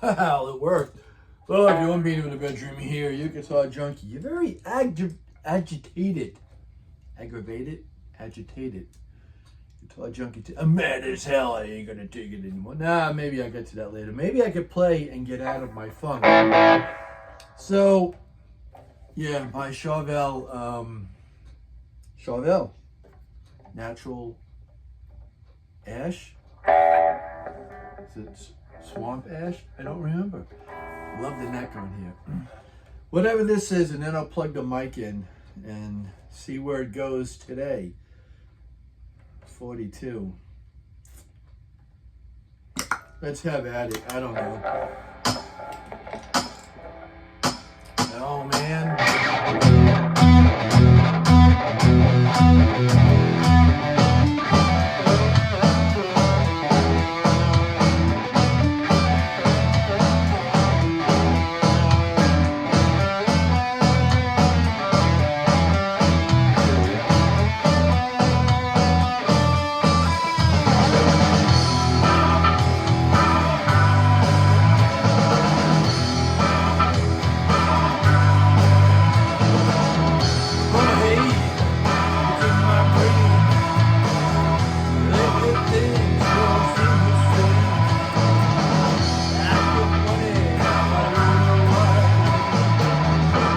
Well, it worked. Well, if you want me in the bedroom here, you guitar junkie. You're very agitated. Aggravated? Agitated. Guitar junkie. I'm mad as hell. I ain't gonna take it anymore. Nah, maybe I'll get to that later. Maybe I could play and get out of my funk. So, yeah, my Chauvel, natural ash. Is it swamp ash? I don't remember. Love the neck on here. Whatever this is, and then I'll plug the mic in and see where it goes today. 42. Let's have at it. I don't know. Oh, man.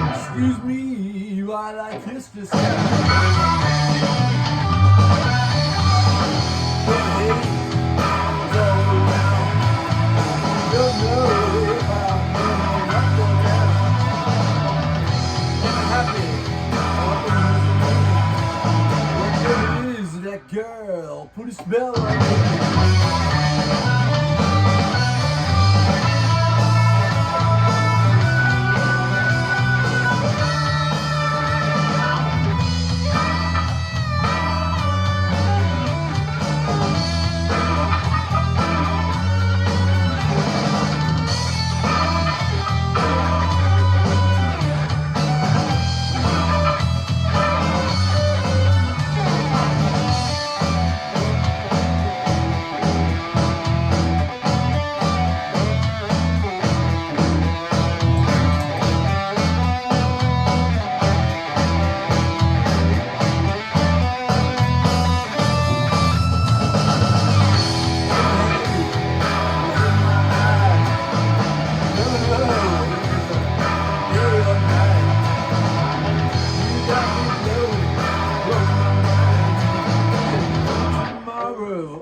Excuse me while I kiss this guy. Hey, it's all around. Don't know if I'm up or down. I'm happy. What is that girl? Put a spell on me.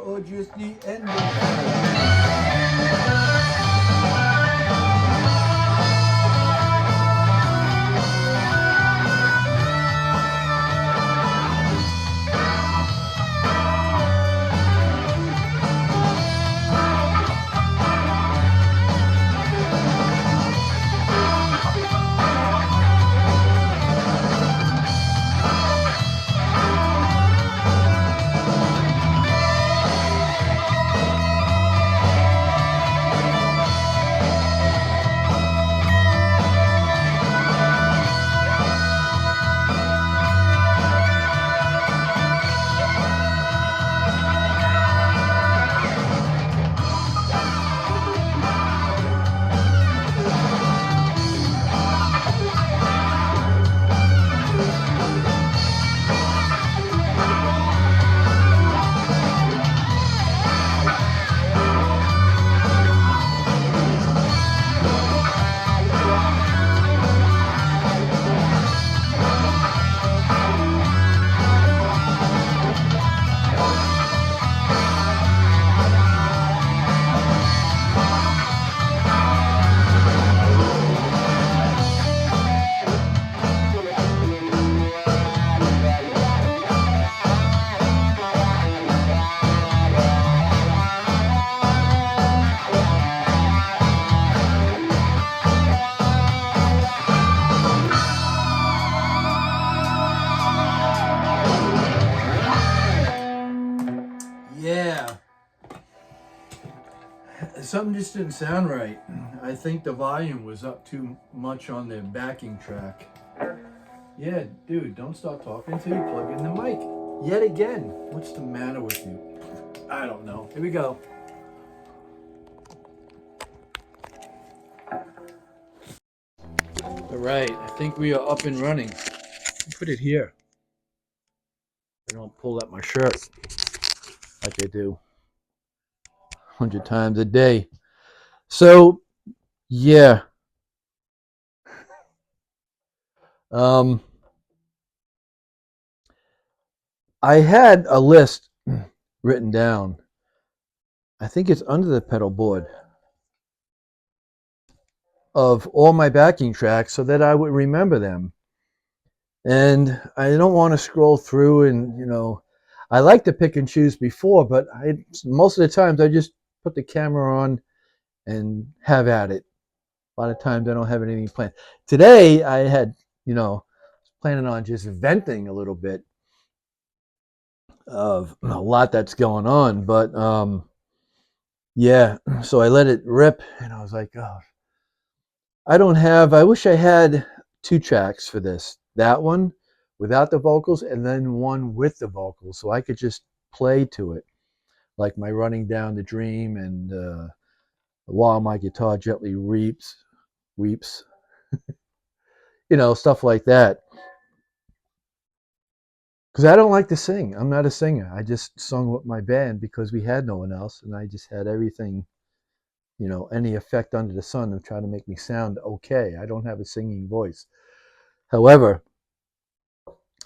Or just the end of yeah. Something just didn't sound right. I think the volume was up too much on the backing track. Yeah, dude, don't stop talking until you plug in the mic. Yet again. What's the matter with you? I don't know. Here we go. right, I think we are up and running. Put it here. I don't pull up my shirt like I do 100 times a day. So yeah, um, I had a list written down. I think it's under the pedal board of all my backing tracks so that I would remember them. And I don't want to scroll through and, I like to pick and choose before, but most of the times I just put the camera on and have at it. A lot of times I don't have anything planned. Today I had, planning on just venting a little bit of a lot that's going on, but yeah, so I let it rip and I was like, oh, I wish I had two tracks for this. That one without the vocals and then one with the vocals so I could just play to it. Like my running down the dream and while my guitar gently weeps, stuff like that. Because I don't like to sing. I'm not a singer. I just sung with my band because we had no one else, and I just had everything, any effect under the sun of trying to make me sound okay. I don't have a singing voice. However,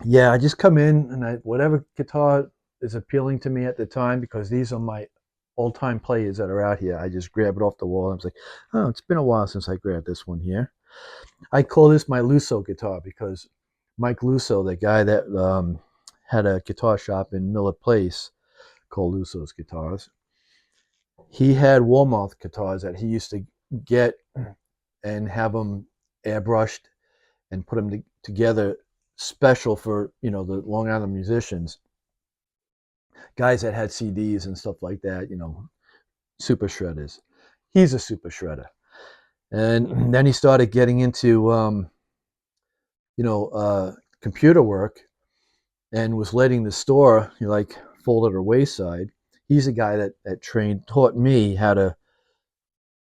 yeah, I just come in and whatever guitar is appealing to me at the time, because these are my all-time players that are out here. I just grab it off the wall. I was like, oh, it's been a while since I grabbed this one here. I call this my Lusso guitar because Mike Lusso, the guy that had a guitar shop in Miller Place called Lusso's Guitars, he had Walmart guitars that he used to get and have them airbrushed and put them together special for the Long Island musicians, guys that had CDs and stuff like that, super shredders. He's a super shredder. And then he started getting into computer work and was letting the store fold at her wayside. He's a guy that taught me how to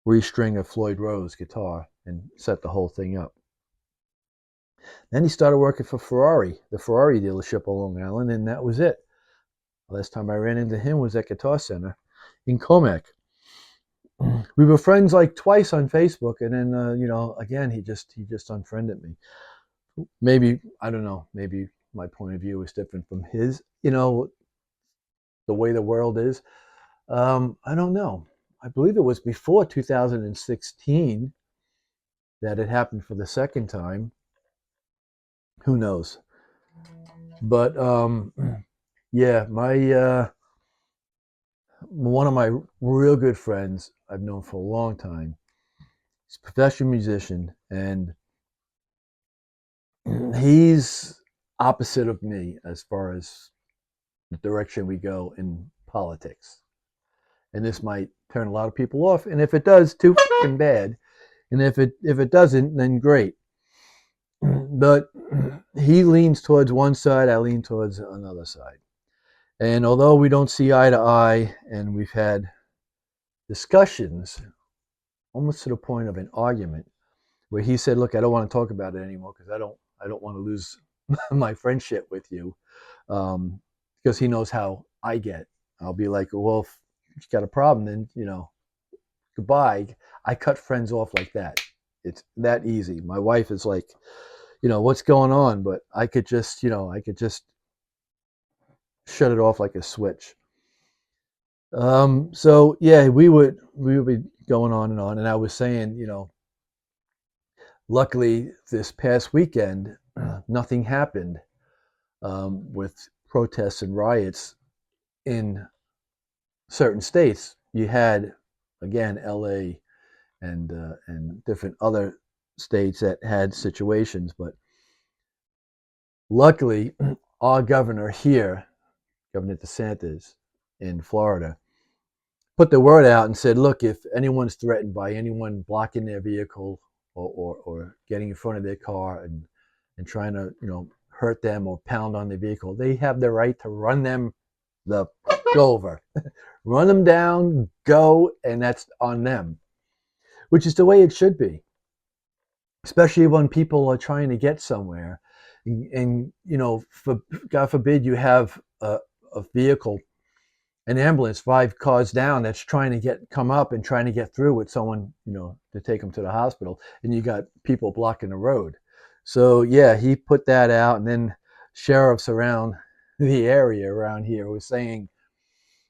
restring a Floyd Rose guitar and set the whole thing up. Then he started working for the Ferrari dealership on Long Island, and that was it. Last time I ran into him was at Guitar Center in Comac. We were friends like twice on Facebook, and then again he just unfriended me. Maybe, I don't know, maybe my point of view is different from his. The way the world is. I don't know. I believe it was before 2016 that it happened for the second time. Who knows? But yeah, my one of my real good friends I've known for a long time. He's a professional musician, and he's opposite of me as far as the direction we go in politics. And this might turn a lot of people off, and if it does, too fucking bad. And if it doesn't, then great. But he leans towards one side, I lean towards another side. And although we don't see eye to eye, and we've had discussions almost to the point of an argument, where he said, "Look, I don't want to talk about it anymore because I don't want to lose my friendship with you," because he knows how I get. I'll be like, "Well, if you got a problem, then goodbye." I cut friends off like that. It's that easy. My wife is like, what's going on? But I could just shut it off like a switch. So yeah, we would be going on, and I was saying, luckily this past weekend, nothing happened with protests and riots in certain states. You had again L.A. and different other states that had situations, but luckily our governor here, Governor DeSantis in Florida, put the word out and said, look, if anyone's threatened by anyone blocking their vehicle or getting in front of their car and trying to, hurt them or pound on their vehicle, they have the right to run them the over. Run them down, go, and that's on them, which is the way it should be. especially when people are trying to get somewhere. And for God forbid you have a vehicle, an ambulance 5 cars down that's trying to come up and trying to get through with someone, to take them to the hospital, and you got people blocking the road. So yeah, he put that out, and then sheriffs around the area around here was saying,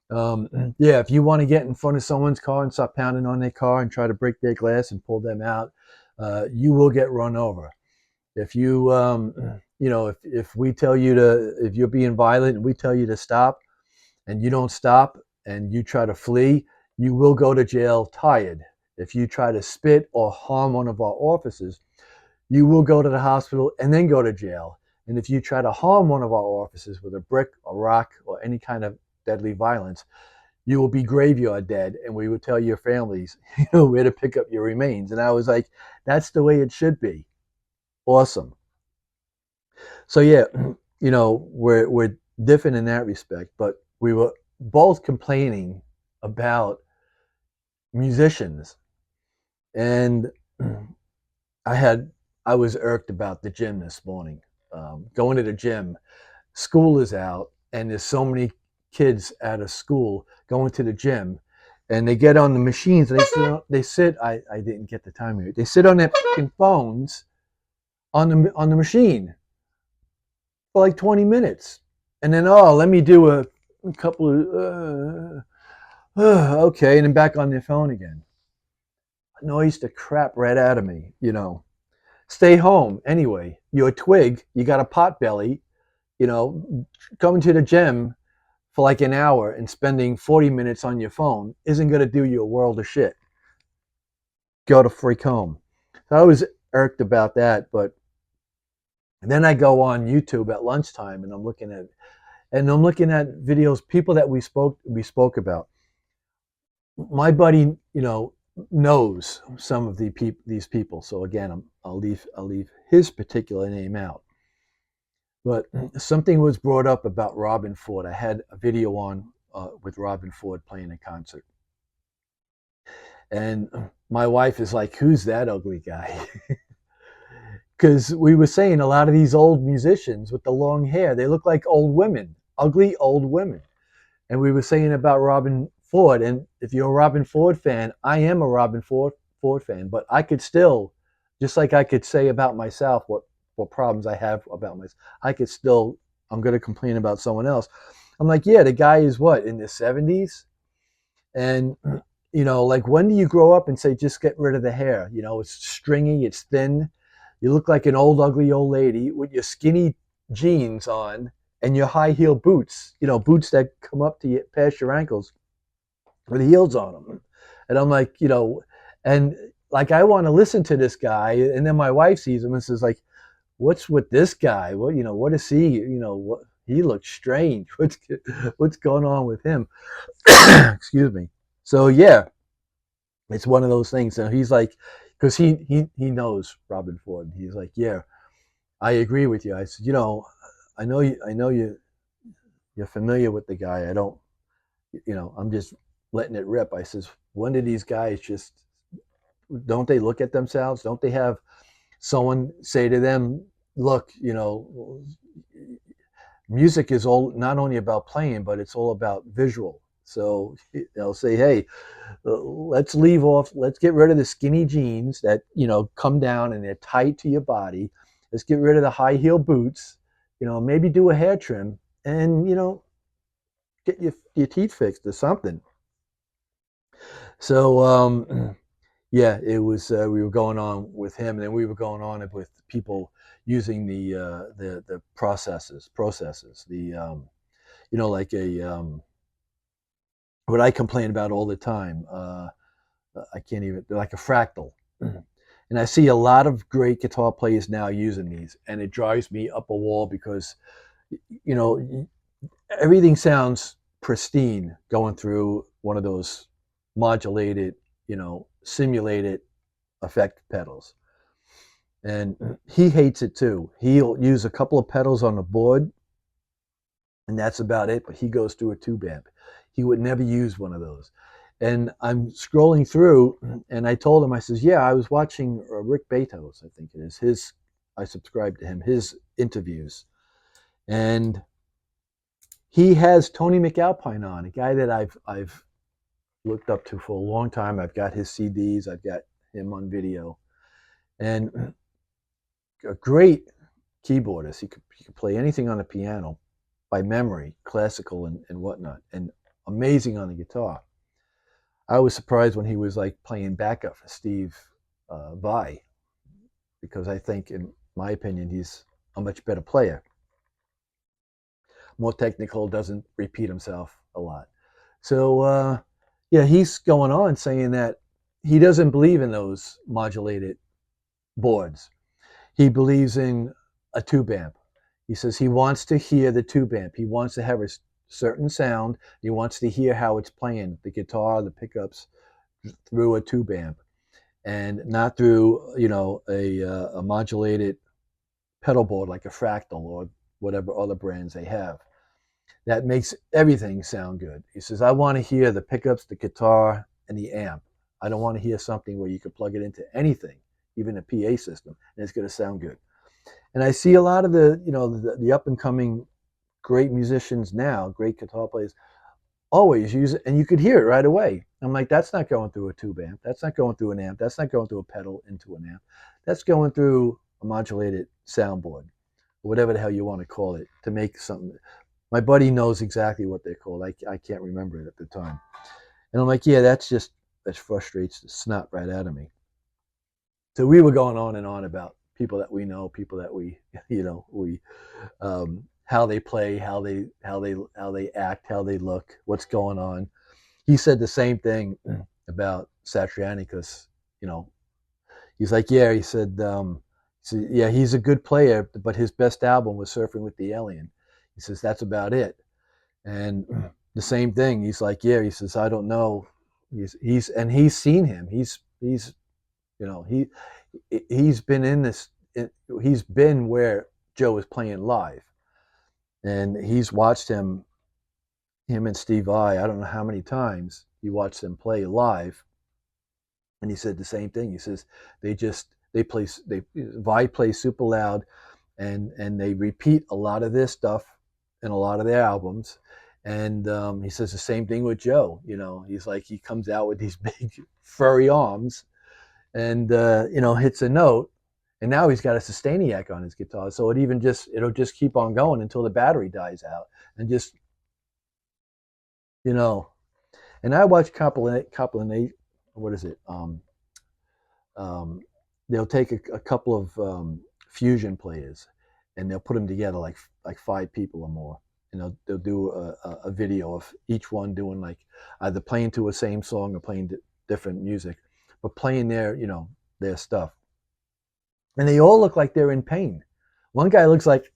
yeah, if you want to get in front of someone's car and start pounding on their car and try to break their glass and pull them out, you will get run over. If you, if we tell you if you're being violent and we tell you to stop and you don't stop and you try to flee, you will go to jail tired. If you try to spit or harm one of our officers, you will go to the hospital and then go to jail. And if you try to harm one of our officers with a brick, a rock, or any kind of deadly violence, you will be graveyard dead, and we would tell your families, where to pick up your remains. And I was like, that's the way it should be. Awesome. So yeah, we're different in that respect, but we were both complaining about musicians, and I had I was irked about the gym this morning. Going to the gym, school is out, and there's so many kids out of school going to the gym, and they get on the machines. And they sit. I didn't get the time here. They sit on their fucking phones on the machine for like 20 minutes, and then let me do a couple of okay, and then back on their phone again. Annoys the crap right out of me. Stay home anyway. You're a twig. You got a pot belly. Coming to the gym for like an hour and spending 40 minutes on your phone isn't going to do you a world of shit. Go to freak home. So I was irked about that, but then I go on YouTube at lunchtime and I'm looking at videos, people that we spoke about. My buddy, knows some of these people. So again, I'll leave his particular name out. But something was brought up about Robin Ford. I had a video on with Robin Ford playing a concert, and my wife is like, "Who's that ugly guy?" Because we were saying a lot of these old musicians with the long hair, they look like old women, ugly old women. And we were saying about Robin Ford, and if you're a Robin Ford fan, I am a Robin Ford fan, but I could still, just like I could say about myself what problems I have about myself, I could still, I'm going to complain about someone else. I'm like, yeah, the guy is what, in the 70s? And, like, when do you grow up and say, just get rid of the hair? It's stringy, it's thin. You look like an old, ugly old lady with your skinny jeans on and your high heel boots, boots that come up to past your ankles with heels on them. And I'm like, and like, I want to listen to this guy. And then my wife sees him and says, like, what's with this guy? What is he? What, he looks strange. What's going on with him? Excuse me. So yeah, it's one of those things. And he's like, because he knows Robin Ford. He's like, yeah, I agree with you. I said, I know you're familiar with the guy. I don't, I'm just letting it rip. I says, when did these guys don't they look at themselves? Don't they have someone say to them, look, music is all not only about playing, but it's all about visual. So they'll say, hey, let's get rid of the skinny jeans that, come down and they're tight to your body. Let's get rid of the high heel boots, maybe do a hair trim and, get your teeth fixed or something. So, yeah, it was, we were going on with him, and then we were going on with people using the processes, like what I complain about all the time. I can't even, like a fractal. And I see a lot of great guitar players now using these, and it drives me up a wall because, you know, everything sounds pristine going through one of those modulated, simulated effect pedals. And he hates it too. He'll use a couple of pedals on the board, and that's about it. But he goes through a tube amp. He would never use one of those. And I'm scrolling through, and I told him, I says, yeah, I was watching Rick Betos, I think it is, his, I subscribe to him, his interviews. And he has Tony McAlpine on, a guy that I've looked up to for a long time. I've got his CDs, I've got him on video, and a great keyboardist. He could play anything on the piano by memory, classical and whatnot, and amazing on the guitar. I was surprised when he was like playing backup for Steve Vai, because I think, in my opinion, he's a much better player. More technical, doesn't repeat himself a lot. So, yeah, he's going on saying that he doesn't believe in those modulated boards. He believes in a tube amp. He says he wants to hear the tube amp. He wants to have a certain sound. He wants to hear how it's playing, the guitar, the pickups, through a tube amp, and not through, a modulated pedal board like a Fractal or whatever other brands they have. That makes everything sound good. He says, I want to hear the pickups, the guitar, and the amp. I don't want to hear something where you can plug it into anything, even a PA system, and it's going to sound good. And I see a lot of the up and coming great musicians now, great guitar players, always use it, and you could hear it right away. I'm like, that's not going through a tube amp. That's not going through an amp. That's not going through a pedal into an amp. That's going through a modulated soundboard, or whatever the hell you want to call it, to make something. My buddy knows exactly what they're called. I can't remember it at the time. And I'm like, yeah, that frustrates the snot right out of me. So we were going on and on about people that we know, people that we, how they play, how they act, how they look, what's going on. He said the same thing about Satriani, because, you know, he's like, yeah, yeah, he's a good player, but his best album was Surfing with the Alien. He says that's about it. And the same thing, he's like, yeah, he says, I don't know. He's seen him. You know, he's been in this. He's been where Joe is playing live, and he's watched him and Steve I don't know how many times he watched them play live, and he said the same thing. He says they Vi plays super loud, and they repeat a lot of their stuff in a lot of their albums. And he says the same thing with Joe. He's like, he comes out with these big furry arms, and hits a note, and now he's got a Sustainiac on his guitar, so it'll just keep on going until the battery dies out, and just you know. And I watch compilation. What is it? Um, they'll take a couple of fusion players, and they'll put them together, like five people or more, and they'll do a video of each one doing, like, either playing to a same song or playing different music, but playing their stuff, and they all look like they're in pain. One guy looks like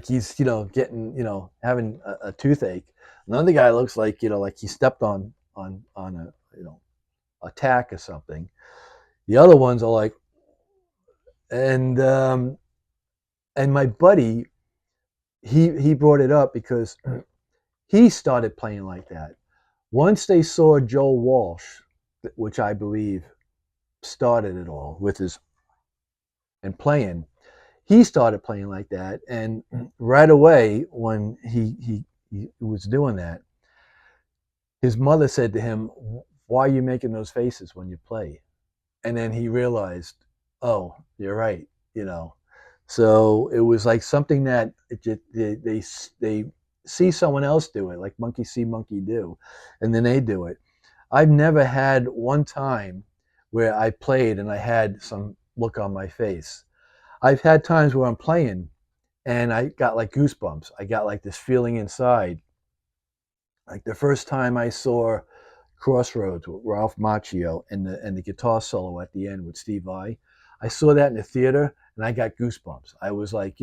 he's getting having a toothache. Another guy looks like he stepped on a a tack or something. The other ones are like, and my buddy, he brought it up because he started playing like that once they saw Joel Walsh, which I believe started it all with his and playing. He started playing like that, and right away when he was doing that, his mother said to him, "Why are you making those faces when you play?" And then he realized, "Oh, you're right." You know, so it was like something that they see someone else do it, like monkey see, monkey do, and then they do it. I've never had one time where I played and I had some look on my face. I've had times where I'm playing and I got like goosebumps. I got like this feeling inside. Like the first time I saw Crossroads with Ralph Macchio and the guitar solo at the end with Steve Vai, I saw that in the theater and I got goosebumps. I was like,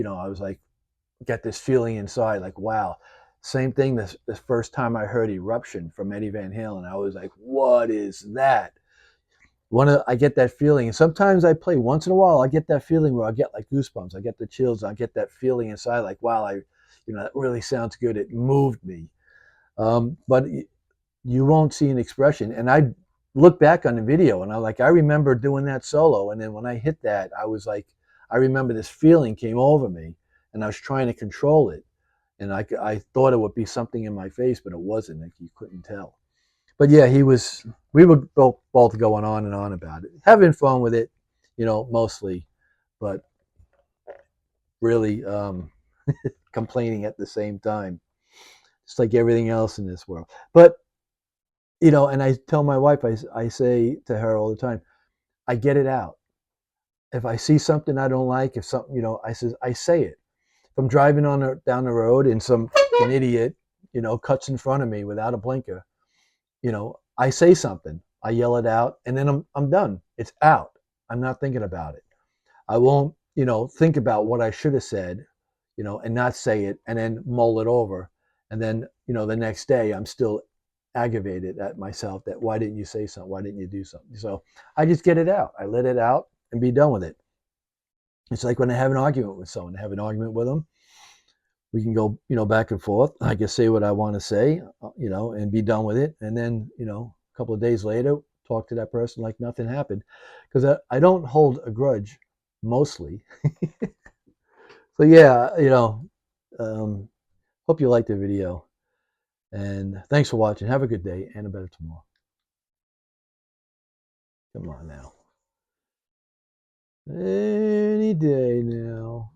got this feeling inside, like, wow. Same thing this first time I heard Eruption from Eddie Van Halen. I was like, what is that? I get that feeling, and sometimes I play. Once in a while, I get that feeling where I get like goosebumps. I get the chills. I get that feeling inside, like, wow, that really sounds good. It moved me. But you won't see an expression. And I look back on the video and I'm like, I remember doing that solo. And then when I hit that, I was like, I remember this feeling came over me and I was trying to control it. And I thought it would be something in my face, but it wasn't. Like you couldn't tell. But yeah, we were both going on and on about it, having fun with it, mostly, but really complaining at the same time, just like everything else in this world. But and I tell my wife, I say to her all the time, I get it out. If I see something I don't like, if something, I say it. If I'm driving down the road and some an idiot, cuts in front of me without a blinker, I say something. I yell it out, and then I'm done. It's out. I'm not thinking about it. I won't, think about what I should have said, and not say it, and then mull it over, and then, the next day I'm still aggravated at myself that why didn't you say something? Why didn't you do something? So I just get it out. I let it out and be done with it. It's like when I have an argument with someone. I have an argument with them. We can go, back and forth. I can say what I want to say, and be done with it. And then, a couple of days later, talk to that person like nothing happened, because I don't hold a grudge mostly. So yeah, hope you liked the video, and thanks for watching. Have a good day and a better tomorrow. Come on now, any day now.